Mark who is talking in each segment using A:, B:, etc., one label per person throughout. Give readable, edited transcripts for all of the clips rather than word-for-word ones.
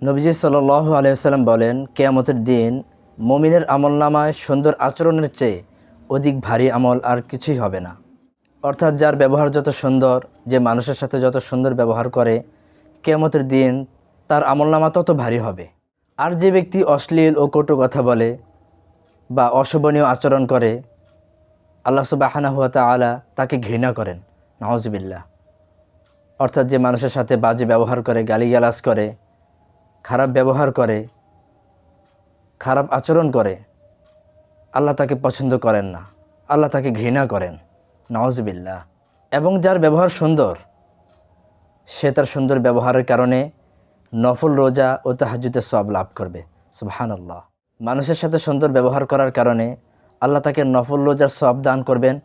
A: নবীজি সাল্লাল্লাহু আলাইহি ওয়াসাল্লাম বলেন, কিয়ামতের দিন মুমিনের আমলনামায় সুন্দর আচরণের চেয়ে অধিক ভারী আমল আর কিছুই হবে না। অর্থাৎ যার ব্যবহার যত সুন্দর, যে মানুষের সাথে যত সুন্দর ব্যবহার করে, কিয়ামতের দিন তার আমলনামা তত ভারী হবে। আর যে ব্যক্তি অশ্লীল ও কটু কথা বলে বা অশোভনীয় আচরণ করে, আল্লাহ সুবহানাহু ওয়া তাআলা তাকে ঘৃণা করেন, নাউজুবিল্লাহ। অর্থাৎ যে মানুষের সাথে বাজে ব্যবহার করে, গালিগালাজ করে, খারাপ ব্যবহার করে, খারাপ আচরণ করে, আল্লাহ তাকে পছন্দ করেন না, আল্লাহ তাকে ঘৃণা করেন, নাউজুবিল্লাহ। এবং যার ব্যবহার সুন্দর, সে তার সুন্দর ব্যবহারের কারণে নফল রোজা ও তাহাজ্জুদের সওয়াব লাভ করবে, সুবহানাল্লাহ। মানুষের সাথে সুন্দর ব্যবহার করার কারণে আল্লাহ তাকে নফল রোজার সওয়াব দান করবেন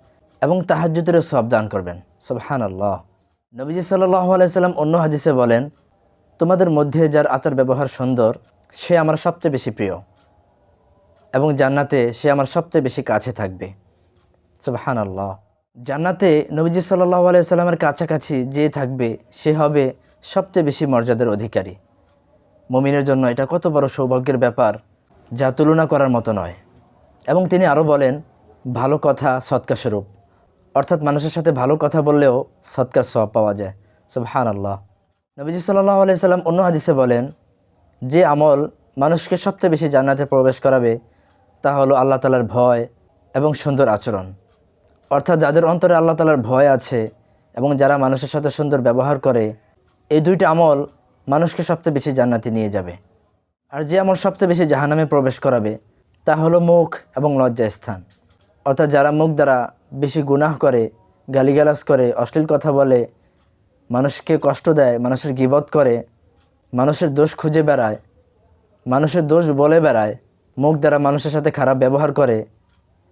A: এবং তাহাজ্জুদের সওয়াব দান করবেন, সুবহানাল্লাহ। নবীজি সাল্লাল্লাহু আলাইহি সাল্লাম অন্য হাদিসে বলেন, তোমাদের মধ্যে যার আচার ব্যবহার সুন্দর, সে আমার সবচেয়ে বেশি প্রিয় এবং জান্নাতে সে আমার সবচেয়ে বেশি কাছে থাকবে, সুবহানাল্লাহ। জান্নাতে নবীজি সাল্লাল্লাহু আলাইহি সাল্লামের কাছাকাছি যে থাকবে, সে হবে সবচেয়ে বেশি মর্যাদার অধিকারী। মুমিনের জন্য এটা কত বড় সৌভাগ্যের ব্যাপার, যা তুলনা করার মতো নয়। এবং তিনি আরও বলেন, ভালো কথা সদকা স্বরূপ, অর্থাৎ মানুষের সাথে ভালো কথা বললেও সদকার সওয়াব পাওয়া যায়, সুবহানাল্লাহ। নবীজি সাল্লাল্লাহু আলাইহি সাল্লাম অন্য হাদিসে বলেন, যে আমল মানুষকে সবচেয়ে বেশি জান্নাতে প্রবেশ করাবে তা হলো আল্লাহ তাআলার ভয় এবং সুন্দর আচরণ। অর্থাৎ যাদের অন্তরে আল্লাহ তাআলার ভয় আছে এবং যারা মানুষের সাথে সুন্দর ব্যবহার করে, এই দুইটা আমল মানুষকে সবচেয়ে বেশি জান্নাতে নিয়ে যাবে। আর যে আমল সবচেয়ে বেশি জাহান্নামে প্রবেশ করাবে তা হলো মুখ এবং লজ্জাস্থান। অর্থাৎ যারা মুখ দ্বারা বেশি গুনাহ করে, গালিগালাজ করে, অশ্লীল কথা বলে, মানুষকে কষ্ট দেয়, মানুষের গীবত করে, মানুষের দোষ খুঁজে বেড়ায়, মানুষের দোষ বলে বেড়ায়, মুখ দ্বারা মানুষের সাথে খারাপ ব্যবহার করে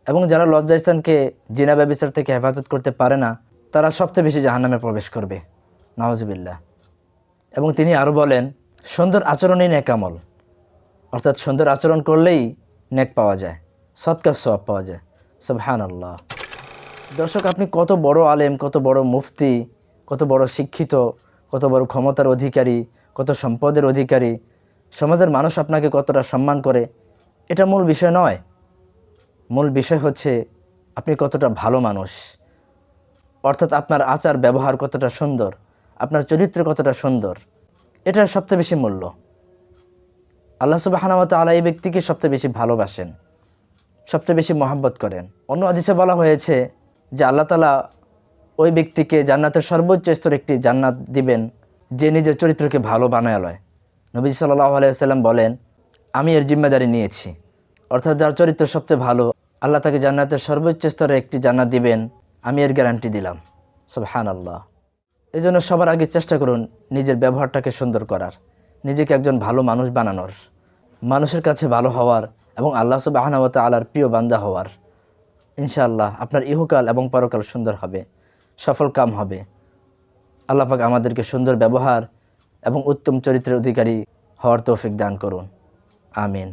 A: এবং যারা লজ্জাস্থানকে জিনা ব্যভিচার থেকে হেফাজত করতে পারে না, তারা সবচেয়ে বেশি জাহান্নামে প্রবেশ করবে, নাউজুবিল্লাহ। এবং তিনি আরও বলেন, সুন্দর আচরণই নেক আমল, অর্থাৎ সুন্দর আচরণ করলেই নেক পাওয়া যায়, সদকার সওয়াব পাওয়া যায়, সুবহানাল্লাহ। দর্শক, আপনি কত বড় আলেম, কত বড় মুফতি, কত বড় শিক্ষিত, কত বড় ক্ষমতার অধিকারী, কত সম্পদের অধিকারী, সমাজের মানুষ আপনাকে কতটা সম্মান করে, এটা মূল বিষয় নয়। মূল বিষয় হচ্ছে আপনি কতটা ভালো মানুষ, অর্থাৎ আপনার আচার ব্যবহার কতটা সুন্দর, আপনার চরিত্র কতটা সুন্দর, এটার সবচেয়ে বেশি মূল্য। আল্লাহ সুবহানাহু ওয়া তাআলা এই ব্যক্তিকে সবচেয়ে বেশি ভালোবাসেন, সবচেয়ে বেশি মহব্বত করেন। অন্য হাদিসে বলা হয়েছে যে আল্লাহ তাআলা ওই ব্যক্তিকে জান্নাতের সর্বোচ্চ স্তরে একটি জান্নাত দিবেন, যে নিজের চরিত্রকে ভালো বানায় লয়। নবী সাল্লাল্লাহু আলাইহি ওয়াসাল্লাম বলেন, আমি এর জিম্মেদারি নিয়েছি। অর্থাৎ যার চরিত্র সবচেয়ে ভালো, আল্লাহ তাকে জান্নাতের সর্বোচ্চ স্তরে একটি জান্নাত দিবেন, আমি এর গ্যারান্টি দিলাম, সুবহানাল্লাহ। এই জন্য সবার আগে চেষ্টা করুন নিজের ব্যবহারটাকে সুন্দর করার, নিজেকে একজন ভালো মানুষ বানানোর, মানুষের কাছে ভালো হওয়ার এবং আল্লাহ সুবহানাহু ওয়া তাআলার প্রিয় বান্দা হওয়ার। ইনশাআল্লাহ আপনার ইহকাল এবং পরকাল সুন্দর হবে, সফল কাম হবে। আল্লাহ পাক আমাদেরকে সুন্দর ব্যবহার এবং উত্তম চরিত্রের অধিকারী হওয়ার তৌফিক দান করুন, আমিন।